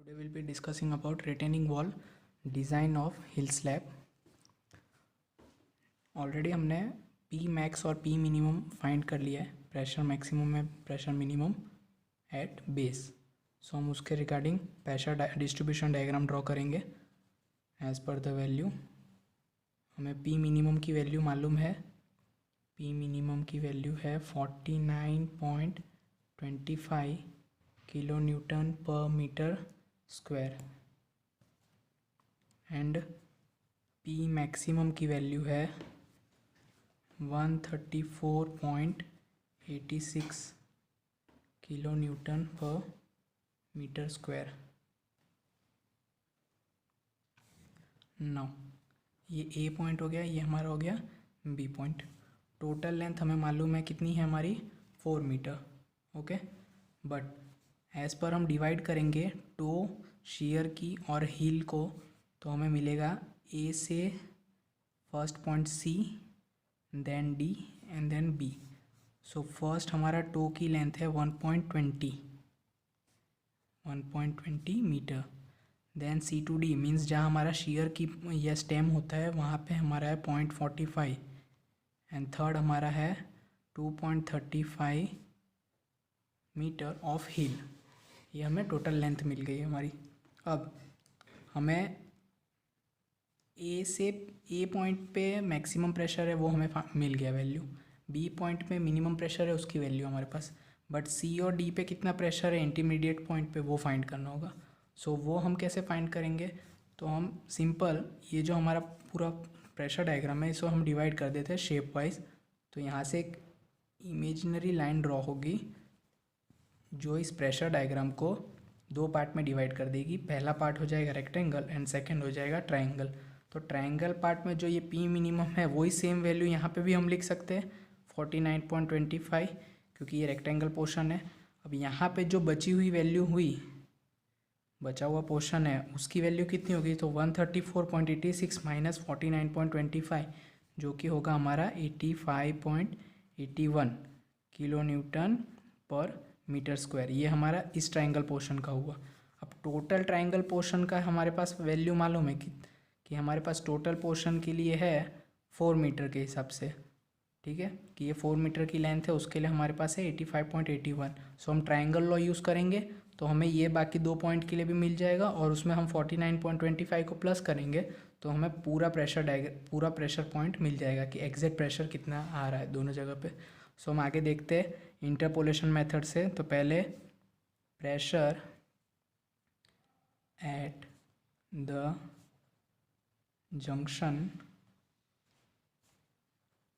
Today we'll be discussing about retaining wall design of hill slab. Already हमने P max और P minimum find कर लिया है, pressure maximum है, pressure minimum at base. So हम उसके regarding pressure distribution diagram draw करेंगे as per the value. हमें P मिनिमम की वैल्यू मालूम है. P मिनिमम की वैल्यू है 49.25 kilo newton per metre square and P maximum की वैल्यू है 134.86 kilo newton per metre square. Now ये A पॉइंट हो गया, ये हमारा हो गया B पॉइंट. टोटल लेंथ हमें मालूम है कितनी है हमारी 4 metre. Okay, but as per हम डिवाइड करेंगे टो, शीयर की और हील को, तो हमें मिलेगा A से first point C, then D and then B. So first हमारा टो की लेंथ है 1.20 metre. Then C to D means जहाँ हमारा शीयर की या स्टेम होता है वहाँ पे हमारा है 0.45 एंड थर्ड हमारा है 2.35 मीटर ऑफ हील. ये हमें टोटल लेंथ मिल गई है हमारी. अब हमें A पॉइंट पे मैक्सिमम प्रेशर है वो हमें मिल गया वैल्यू. B पॉइंट पे मिनिमम प्रेशर है उसकी वैल्यू हमारे पास. बट C और D पे कितना प्रेशर है इंटरमीडिएट पॉइंट पे वो फाइंड करना होगा. सो वो हम कैसे फाइंड करेंगे, तो हम सिंपल ये जो हमारा पूरा प्रेशर डायग्राम है इसको हम डिवाइड कर देते हैं शेप वाइज. तो यहाँ से एक इमेजिनरी लाइन ड्रॉ होगी जो इस प्रेशर डायग्राम को दो पार्ट में डिवाइड कर देगी. पहला पार्ट हो जाएगा रेक्टेंगल एंड सेकंड हो जाएगा ट्रायंगल. तो ट्रायंगल पार्ट में जो ये P मिनिमम है वही सेम वैल्यू यहाँ पे भी हम लिख सकते हैं 49.25 क्योंकि ये रेक्टेंगल पोर्शन है. अब यहाँ पे जो बची हुई वैल्यू हुई, बचा हुआ पोर्शन है उसकी वैल्यू कितनी होगी, तो 134.86 माइनस 49.25 जो कि होगा हमारा 85.81 kilo newton per metre square. ये हमारा इस ट्रायंगल पोर्शन का हुआ. अब टोटल ट्रायंगल पोर्शन का हमारे पास वैल्यू मालूम है कि हमारे पास टोटल पोर्शन के लिए है 4 मीटर के हिसाब से. ठीक है, कि ये 4 मीटर की लेंथ है उसके लिए हमारे पास है 85.81. सो हम ट्रायंगल लॉ यूज़ करेंगे तो हमें ये बाकी दो पॉइंट के लिए भी मिल जाएगा और उसमें हम 49.25 को प्लस करेंगे तो हमें पूरा प्रेशर पॉइंट मिल जाएगा कि एग्जैक्ट प्रेशर कितना आ रहा है दोनों जगह पे. सो हम आगे देखते हैं इंटरपोलेशन मेथड से. तो पहले pressure at the junction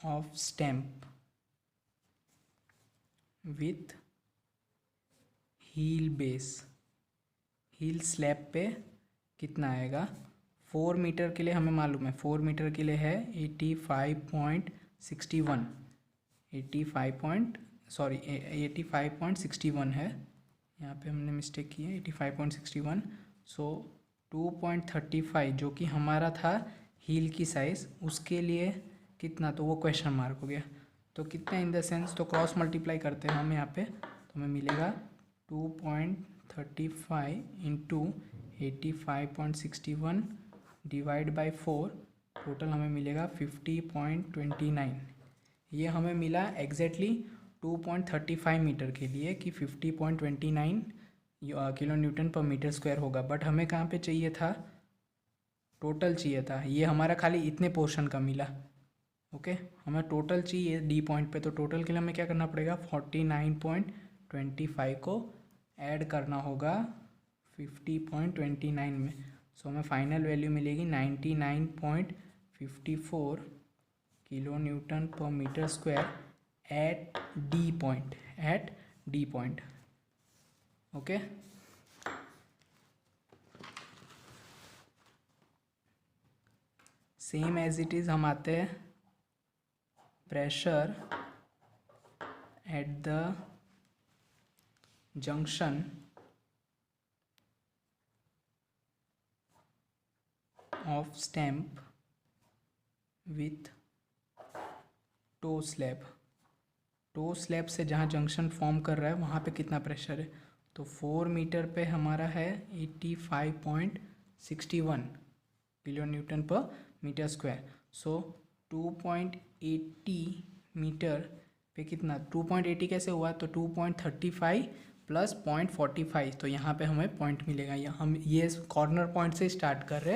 of stem with heel base, heel slab पे कितना आएगा. 4 मीटर के लिए हमें मालूम है 4 मीटर के लिए है 85.61 है. यहाँ पे हमने मिस्टेक की है 85.61. सो 2.35 जो कि हमारा था हील की साइज़ उसके लिए कितना, तो वो क्वेश्चन मार्क हो गया. तो कितना इन द सेंस, तो क्रॉस मल्टीप्लाई करते हैं हम यहाँ पे तो हमें मिलेगा 2.35 इंटू 85.61 डिवाइड बाई 4, टोटल हमें मिलेगा 50.29. ये हमें मिला एग्जैक्टली 2.35 मीटर के लिए कि 50.29 kilo newton per metre square होगा. बट हमें कहाँ पे चाहिए था, टोटल चाहिए था. ये हमारा खाली इतने पोर्शन का मिला. ओके, हमें टोटल चाहिए D पॉइंट पे. तो टोटल के लिए हमें क्या करना पड़ेगा 49.25 को ऐड करना होगा 50.29 में. सो हमें फाइनल वैल्यू मिलेगी 99.54 kilo newton per metre square at D point. Okay, same as it is हम आते हैं pressure at the junction of stem with toe slab. Toe slab से जहाँ जंक्शन फॉर्म कर रहा है वहाँ पे कितना प्रेशर है, तो 4 मीटर पे हमारा है 85.61 kilo newton per metre square. सो 2.80 मीटर पे कितना 2.80 कैसे हुआ, तो 2.35 प्लस 0.45, तो यहाँ पे हमें पॉइंट मिलेगा। यहाँ हम ये कॉर्नर पॉइंट से स्टार्ट कर रहे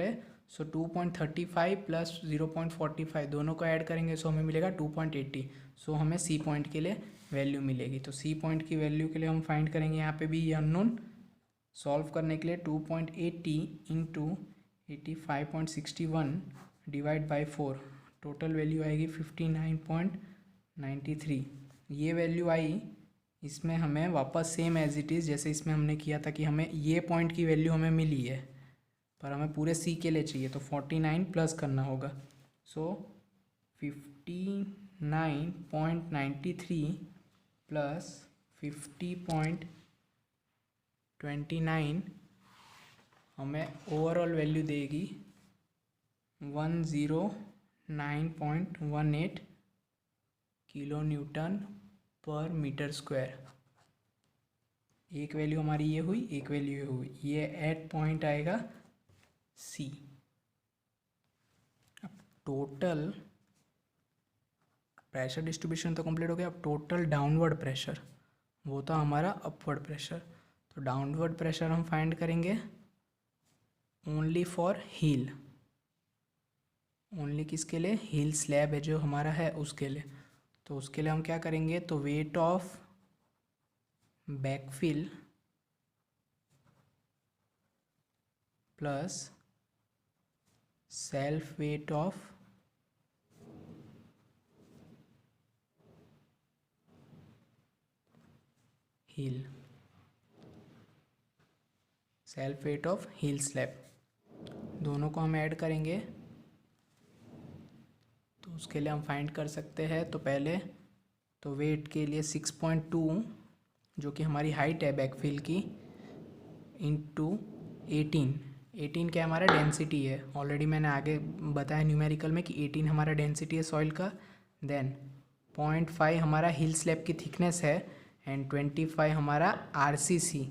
हैं, सो 2.35 प्लस 0.45 दोनों को ऐड करेंगे, सो हमें मिलेगा 2.80। सो हमें सी पॉइंट के लिए वैल्यू मिलेगी। तो सी पॉइंट की वैल्यू के लिए हम फाइंड करेंगे यहाँ पे भी ये अननोन सॉल्व करने के लिए 2.80 into 85.61 divide by 4, total value आएगी 59.93। ये वैल्यू आई, इसमें हमें वापस सेम एज इट इज़ जैसे इसमें हमने किया था कि हमें ये पॉइंट की वैल्यू हमें मिली है, पर हमें पूरे सी के लिए चाहिए, तो 49 प्लस करना होगा। सो 59.93 प्लस 50.29 हमें ओवरऑल वैल्यू देगी 109.18 kilo newton per metre square. एक वैल्यू हमारी ये हुई, एक वैल्यू ये हुई, ये एट पॉइंट आएगा सी। अब टोटल प्रेशर डिस्ट्रीब्यूशन तो कंप्लीट हो गया। अब टोटल डाउनवर्ड प्रेशर, वो था हमारा अपवर्ड प्रेशर। तो डाउनवर्ड प्रेशर हम फाइंड करेंगे ओनली फॉर हील, ओनली किसके लिए, हील स्लैब है जो हमारा है उसके लिए। तो उसके लिए हम क्या करेंगे, तो weight of backfill plus self weight of heel, self weight of heel slab, दोनों को हम ऐड करेंगे। तो उसके लिए हम फाइंड कर सकते हैं, तो पहले तो वेट के लिए 6.2 जो कि हमारी हाइट है बैकफिल की, इंटू 18 क्या हमारा डेंसिटी है, ऑलरेडी मैंने आगे बताया न्यूमेरिकल में कि 18 हमारा डेंसिटी है सॉइल का। देन 0.5 हमारा हिल स्लैब की थिकनेस है, एंड 25 हमारा RCC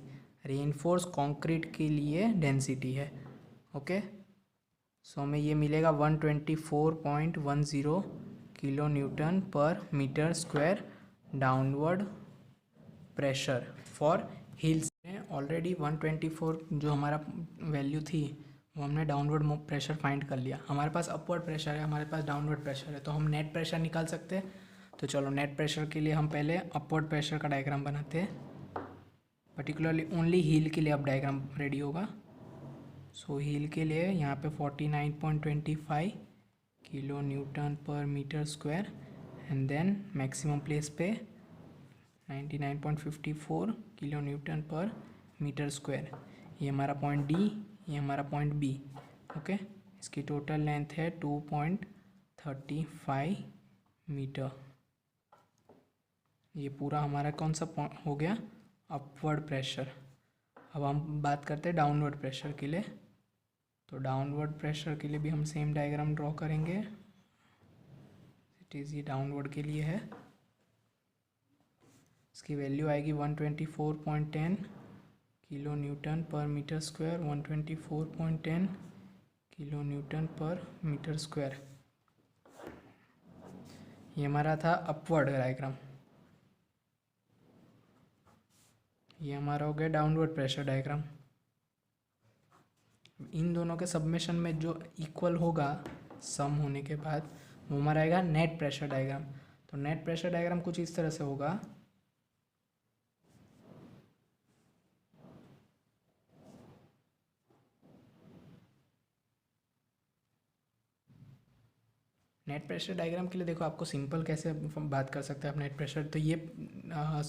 रेनफोर्स कंक्रीट के लिए डेंसिटी है। ओके, सो हमें ये मिलेगा 124.10 kilo newton per metre square downward pressure for heels में। ऑलरेडी 124 जो हमारा वैल्यू थी वो हमने डाउनवर्ड प्रेशर फाइंड कर लिया। हमारे पास अपवर्ड प्रेशर है, हमारे पास डाउनवर्ड प्रेशर है, तो हम नेट प्रेशर निकाल सकते हैं। तो चलो नेट प्रेशर के लिए हम पहले अपवर्ड प्रेशर का डायग्राम बनाते हैं, पर्टिकुलरली ओनली हील के लिए अब डायग्राम रेडी होगा। सो हील के लिए यहाँ पे 49.25 kilo newton per metre square, and then maximum place पे 99.54 kilo newton per metre square. ये हमारा पॉइंट डी, ये हमारा पॉइंट बी। ओके, इसकी टोटल लेंथ है 2.35 मीटर। ये पूरा हमारा कौन सा हो गया, अपवर्ड प्रेशर। अब हम बात करते हैं डाउनवर्ड प्रेशर के लिए। तो डाउनवर्ड प्रेशर के लिए भी हम सेम डायग्राम ड्रॉ करेंगे। इट इज़ ये डाउनवर्ड के लिए है, इसकी वैल्यू आएगी 124.10 kilo newton per metre square, 124.10 kilo newton per metre square. ये हमारा था अपवर्ड डायग्राम। ये हमारा हो गया डाउनवर्ड प्रेशर डायग्राम। इन दोनों के सबमेशन में जो इक्वल होगा सम होने के बाद वो हमारा आएगा नेट प्रेशर डायग्राम। तो नेट प्रेशर डायग्राम कुछ इस तरह से होगा। नेट प्रेशर डायग्राम के लिए देखो आपको सिंपल कैसे बात कर सकते हैं आप नेट प्रेशर। तो ये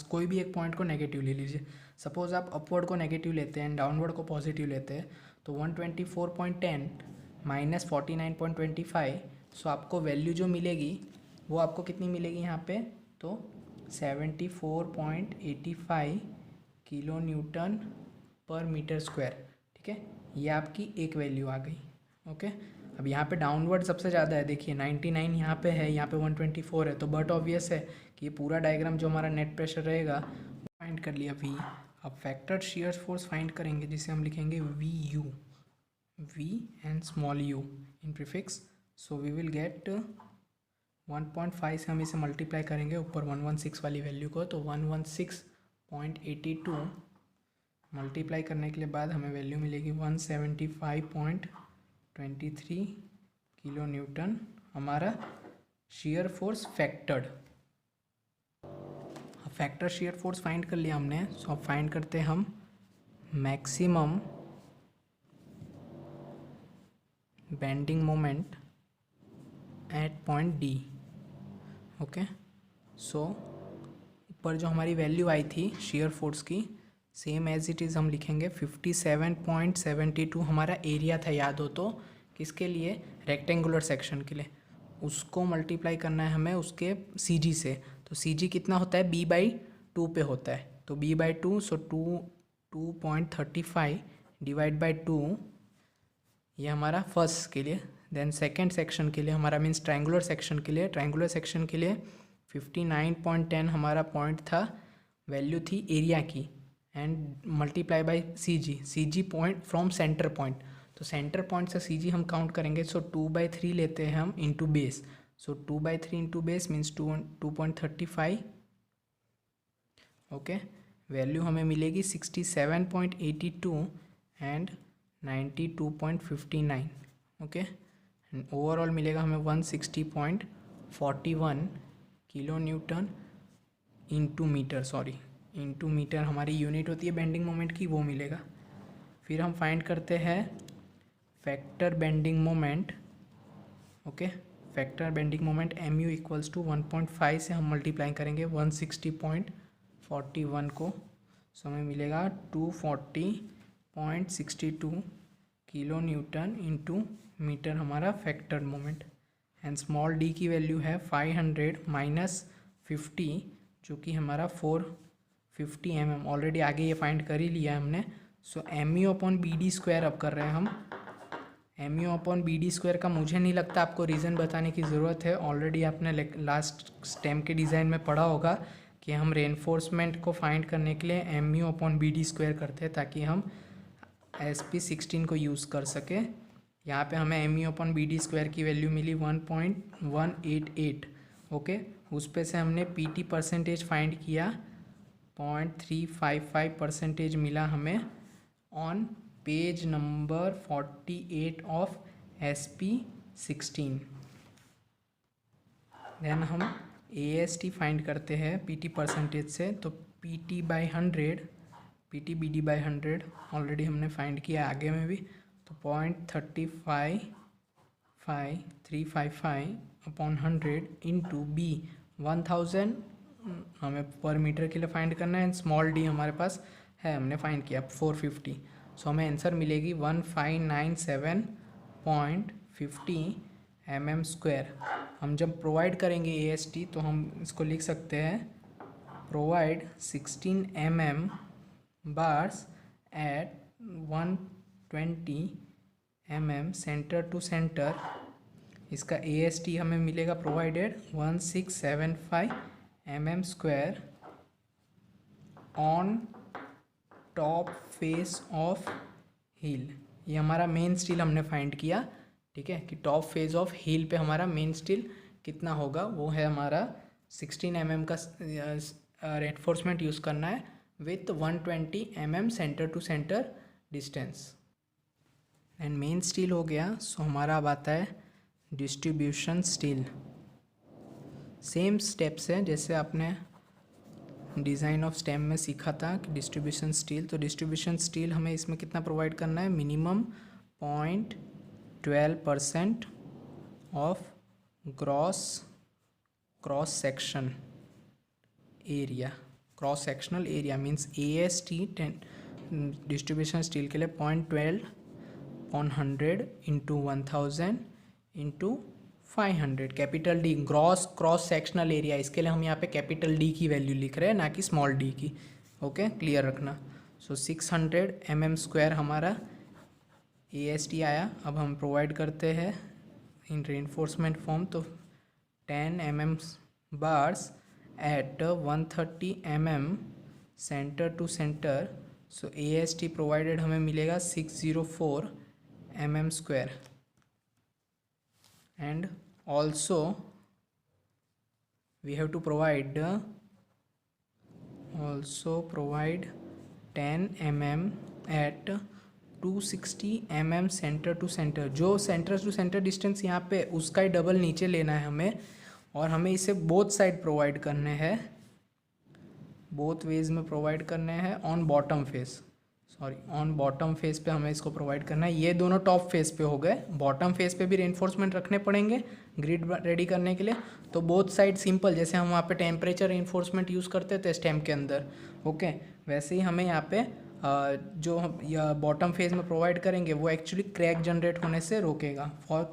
कोई भी एक पॉइंट को नेगेटिव ले लीजिए। सपोज आप अपवर्ड को नेगेटिव लेते हैं, डाउनवर्ड को पॉजिटिव लेते हैं, तो 124.10 माइनस 49.25, सो आपको वैल्यू जो मिलेगी वो आपको कितनी मिलेगी यहाँ पे, तो 74.85 kilo newton per metre square. ठीक है, ये आपकी एक वैल्यू आ गई। ओके, अब यहाँ पे डाउनवर्ड सबसे ज़्यादा है, देखिए 99 यहाँ पे है, यहाँ पे 124 है, तो बट ऑब्वियस है कि ये पूरा डायग्राम जो हमारा नेट प्रेशर रहेगा वो फाइंड कर लिया V। अब फैक्टर्ड शियर फोर्स फाइंड करेंगे जिसे हम लिखेंगे VU, V and small u in prefix. So we will get 1.5 से हम इसे मल्टीप्लाई करेंगे ऊपर 116 वाली वैल्यू को, तो 116.82 मल्टीप्लाई करने के लिए बाद हमें वैल्यू मिलेगी 175.23 किलो न्यूटन हमारा shear force factored. Factor shear force find कर लिया हमने। सो अब फाइंड करते हैं हम maximum bending moment at point D. Okay, so ऊपर जो हमारी वैल्यू आई थी शियर फोर्स की, सेम एज इट इज़ हम लिखेंगे 57.72 हमारा एरिया था, याद हो तो, किसके लिए, रेक्टेंगुलर सेक्शन के लिए। उसको मल्टीप्लाई करना है हमें उसके CG से, तो CG कितना होता है, B/2 पे होता है, तो B/2, सो 2.35 डिवाइड बाई 2, ये हमारा फर्स्ट के लिए। देन सेकेंड सेक्शन के लिए हमारा मीन्स ट्रायंगुलर सेक्शन के लिए, 59.10 हमारा पॉइंट था, वैल्यू थी एरिया की, and multiply by CG point from centre point, तो सेंटर पॉइंट से CG हम काउंट करेंगे। सो 2/3 लेते हैं हम इंटू बेस, सो 2/3 into base means 2.35। Okay, value हमें मिलेगी 67.82 एंड 92.59। ओके, ओवरऑल मिलेगा हमें 160.41 kilo newton into metre, into metre हमारी यूनिट होती है बेंडिंग मोमेंट की, वो मिलेगा। फिर हम फाइंड करते हैं factor bending moment. Okay, factor bending moment MU equals to 1.5 से हम मल्टीप्लाई करेंगे 160.41 को, सो हमें मिलेगा 240.62 किलो न्यूटन इंटू मीटर हमारा factored moment. And small d की वैल्यू है 500 माइनस 50, जो कि हमारा 450 mm, ऑलरेडी आगे ये फाइंड कर ही लिया है हमने। सो MU/BD² अब कर रहे हैं हम। MU/BD² का मुझे नहीं लगता आपको रीज़न बताने की ज़रूरत है, ऑलरेडी आपने लास्ट स्टेम के डिज़ाइन में पढ़ा होगा कि हम रेनफोर्समेंट को फाइंड करने के लिए MU/BD² करते हैं ताकि हम SP16 को यूज़ कर सके। यहाँ पे हमें MU/BD² की वैल्यू मिली 1.188। ओके, उस पे से हमने PT परसेंटेज फाइंड किया, 0.355% मिला हमें on page number 48 of SP16। Then हम AST फाइंड करते हैं PT परसेंटेज से, तो PT/100, PT/BD/100 ऑलरेडी हमने फाइंड किया आगे में भी, तो 0.355 अपॉन 100 इंटू B 1000 हमें पर मीटर के लिए फाइंड करना है, एंड स्मॉल d हमारे पास है, हमने फाइंड किया 450। सो हमें आंसर मिलेगी 1597.50 mm²। हम जब प्रोवाइड करेंगे AST तो हम इसको लिख सकते हैं, provide 16 mm bars at 120 mm centre to centre. इसका AST हमें मिलेगा provided 1675 mm² on top face of heel. ये हमारा मेन स्टील हमने फाइंड किया, ठीक है, कि टॉप फेस ऑफ हील पे हमारा मेन स्टील कितना होगा, वो है हमारा 16 mm का रेनफोर्समेंट यूज़ करना है with 120 mm centre to centre distance. And main steel हो गया। सो हमारा अब आता है डिस्ट्रीब्यूशन स्टील। सेम स्टेप्स है जैसे आपने डिज़ाइन ऑफ स्टेम में सीखा था कि डिस्ट्रीब्यूशन स्टील, तो डिस्ट्रीब्यूशन स्टील हमें इसमें कितना प्रोवाइड करना है, minimum 0.12% of cross section area, cross sectional area means AST distribution steel के लिए 0.12/100 into 1000 into 500 capital D cross sectional area. इसके लिए हम यहाँ पे कैपिटल D की वैल्यू लिख रहे हैं, ना कि स्मॉल d की। ओके, क्लियर रखना। सो 600 mm² हमारा AST आया। अब हम प्रोवाइड करते हैं इन रेनफोर्समेंट फॉर्म, तो 10 mm bars at 130 mm centre to centre, so AST provided हमें मिलेगा 604 mm square. And also we have to provide 10 mm at 260 mm centre to centre. जो सेंटर टू सेंटर डिस्टेंस यहाँ पे उसका ही double नीचे लेना है हमें, और हमें इसे बोथ साइड प्रोवाइड करने हैं, बोथ वेज में प्रोवाइड करने हैं on bottom face, on bottom face पे हमें इसको प्रोवाइड करना है। ये दोनों टॉप फेस पे हो गए, बॉटम फेस पे भी रेनफोर्समेंट रखने पड़ेंगे ग्रिड रेडी करने के लिए। तो बोथ साइड सिंपल, जैसे हम वहाँ पे टेम्परेचर रेनफोर्समेंट यूज़ करते थे स्टेम के अंदर, ओके, वैसे ही हमें यहाँ पे जो हम बॉटम फेस में प्रोवाइड करेंगे वो एक्चुअली क्रैक जनरेट होने से रोकेगा, फॉर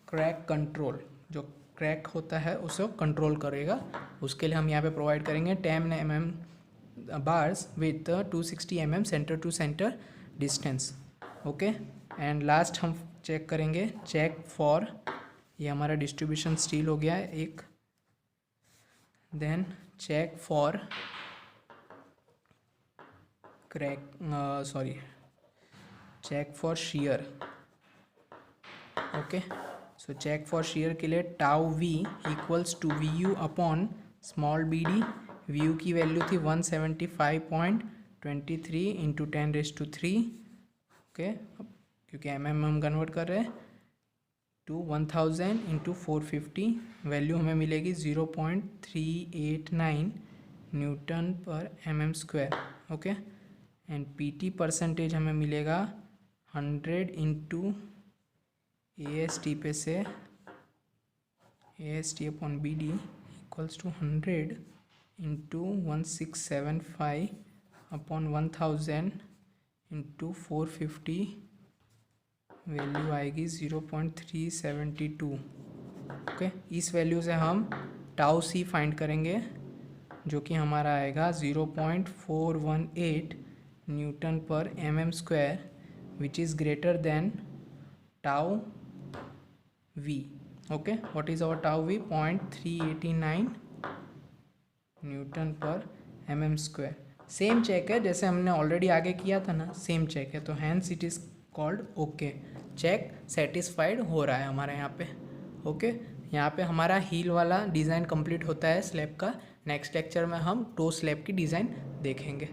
क्रैक कंट्रोल, जो क्रैक होता है उसे कंट्रोल करेगा। उसके लिए हम यहाँ पे प्रोवाइड करेंगे 10 mm bars with 260 mm centre to centre distance, okay. And last हम चेक करेंगे, चेक फॉर, ये हमारा डिस्ट्रीब्यूशन स्टील हो गया है एक। Then check for crack, check for shear, okay. So check for shear के लिए tau V equals to VU upon small BD। VU की वैल्यू थी 175.23 इंटू 10⁻3, ओके, क्योंकि mm हम कन्वर्ट कर रहे हैं, टू 1000 इंटू 450, वैल्यू हमें मिलेगी 0.389 newton per mm square, okay. And PT percentage हमें मिलेगा 100 इंटू AST पे से AST upon BD equals to 100 into 1675 upon 1000 into 450, value आएगी 0.372, ओके। इस वैल्यू से हम टाउ C फाइंड करेंगे, जो कि हमारा आएगा 0.418 newton per mm square, which is greater than tau V, okay. What is our tau V? 0.389 newton per mm square. Same check है जैसे हमने ऑलरेडी आगे किया था ना, सेम चेक है, तो hence it is called okay. Check satisfied हो रहा है हमारे यहाँ पे, ओके। यहाँ पे हमारा हील वाला डिज़ाइन कंप्लीट होता है स्लैब का। नेक्स्ट लेक्चर में हम टो स्लैब की डिज़ाइन देखेंगे।